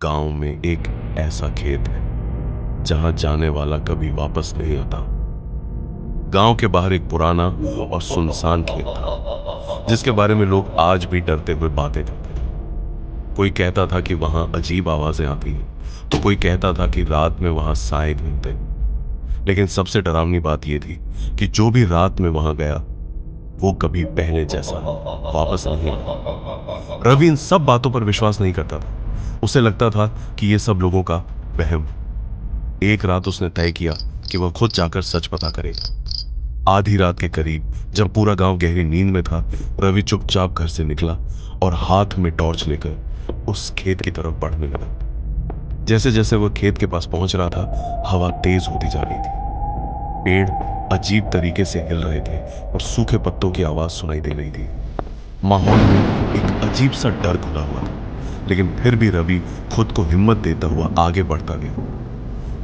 गांव में एक ऐसा खेत है जहां जाने वाला कभी वापस नहीं आता। गांव के बाहर एक पुराना और सुनसान खेत था जिसके बारे में लोग आज भी डरते हुए बातें करते हैं। कोई कहता था कि वहां अजीब आवाजें आती हैं, तो कोई कहता था कि रात में वहां साए घूमते हैं। लेकिन सबसे डरावनी बात यह थी कि जो भी रात में वहां गया वो कभी पहले जैसा वापस नहीं आया। रवि इन सब बातों पर विश्वास नहीं करता था। उसे लगता था कि ये सब लोगों का वहम। एक रात उसने तय किया कि वह खुद जाकर सच पता करेगा। आधी रात के करीब जब पूरा गांव गहरी नींद में था, रवि चुपचाप घर से निकला और हाथ में टॉर्च लेकर उस खेत की तरफ बढ़ने लगा। जैसे जैसे वह खेत के पास पहुंच रहा था, हवा तेज होती जा रही थी। पेड़ अजीब तरीके से हिल रहे थे और सूखे पत्तों की आवाज सुनाई दे रही थी। माहौल में एक अजीब सा डर घुला हुआ था, लेकिन फिर भी रवि खुद को हिम्मत देता हुआ आगे बढ़ता गया।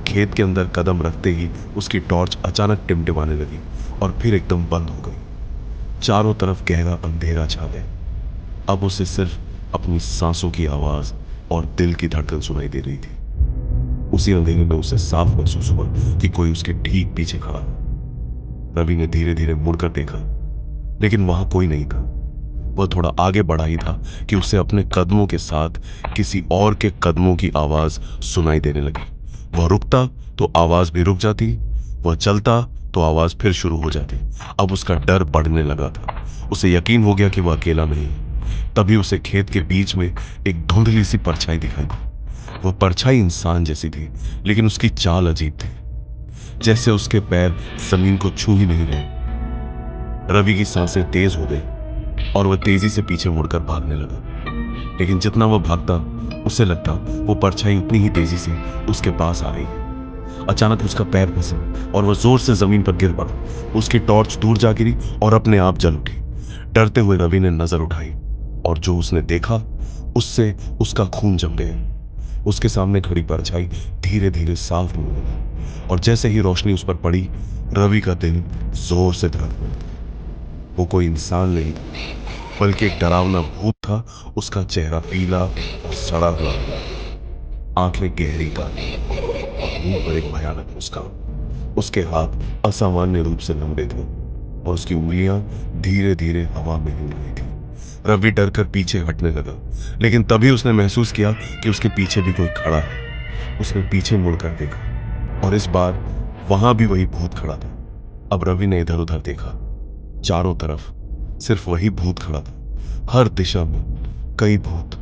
खेत के अंदर कदम रखते ही उसकी टॉर्च अचानक टिमटिमाने लगी और फिर एकदम बंद हो गई। चारों तरफ गहरा अंधेरा छा गया। अब उसे सिर्फ अपनी सांसों की आवाज और दिल की धड़कन सुनाई दे रही थी। उसी अंधेरे में उसे साफ महसूस हुआ कि कोई उसके ठीक पीछे खड़ा है। रवि ने धीरे धीरे मुड़कर देखा, लेकिन वहां कोई नहीं था। वह थोड़ा आगे बढ़ा ही था कि उसे अपने कदमों के साथ किसी और के कदमों की आवाज सुनाई देने लगी। वह रुकता तो आवाज भी रुक जाती, वह चलता तो आवाज फिर शुरू हो जाती। अब उसका डर बढ़ने लगा था। उसे यकीन हो गया कि वह अकेला नहीं है। तभी उसे खेत के बीच में एक धुंधली सी परछाई दिखाई दी। वह परछाई इंसान जैसी थी, लेकिन उसकी चाल अजीब थी, जैसे उसके पैर जमीन को छू ही नहीं रहे। रवि की सांसें तेज हो गई और वह तेजी से पीछे मुड़कर भागने लगा। लेकिन जितना वह भागता, उसे लगता वो परछाई उतनी ही तेजी से उसके पास आ रही है। अचानक उसका पैर फिसला और वह जोर से जमीन पर गिर पड़ा। उसकी टॉर्च दूर जा गिरी और अपने आप जल उठी। डरते हुए रवि ने नजर उठाई और जो उसने देखा उससे उसका खून जम गया। उसके सामने खड़ी परछाई धीरे धीरे साफ होने लगी और जैसे ही रोशनी उस पर पड़ी, रवि का दिल जोर से धड़कने लगा। वो कोई इंसान नहीं बल्कि एक डरावना भूत था। उसका चेहरा पीला और सड़ा हुआ था, आंखें गहरी काली और मुंह पर एक भयानक मुस्कान। उसके हाथ असामान्य रूप से लंबे थे और उसकी उंगलियां धीरे धीरे हवा में हिल रही थी। रवि डर कर पीछे हटने लगा, लेकिन तभी उसने महसूस किया कि उसके पीछे भी कोई खड़ा है। उसने पीछे मुड़कर देखा और इस बार वहां भी वही भूत खड़ा था। अब रवि ने इधर उधर देखा। चारों तरफ सिर्फ वही भूत खड़ा था। हर दिशा में कई भूत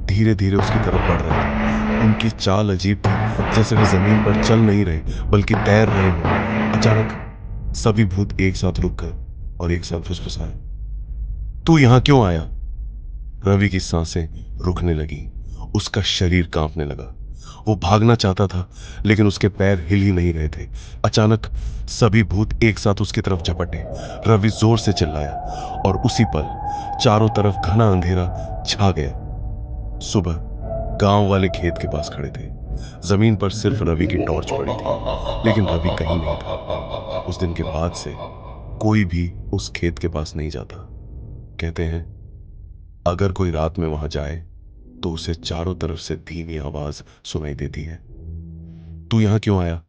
धीरे धीरे उसकी तरफ बढ़ रहे थे। उनकी चाल अजीब थी, जैसे वे जमीन पर चल नहीं रहे बल्कि तैर रहे हों। अचानक सभी भूत एक साथ रुक गए और एक साथ फुसफुसाए, तू यहां क्यों आया? रवि की सांसें रुकने लगी। उसका शरीर कांपने लगा। वो भागना चाहता था, लेकिन उसके पैर हिल ही नहीं रहे थे। अचानक सभी भूत एक साथ उसकी तरफ झपटे। रवि जोर से चिल्लाया और उसी पल चारों तरफ घना अंधेरा छा गया। सुबह गांव वाले खेत के पास खड़े थे। जमीन पर सिर्फ रवि की टॉर्च पड़ी थी, लेकिन रवि कहीं नहीं था। उस दिन के बाद से कोई भी उस खेत के पास नहीं जाता। कहते हैं अगर कोई रात में वहां जाए तो उसे चारों तरफ से धीमी आवाज सुनाई देती है, तू यहां क्यों आया?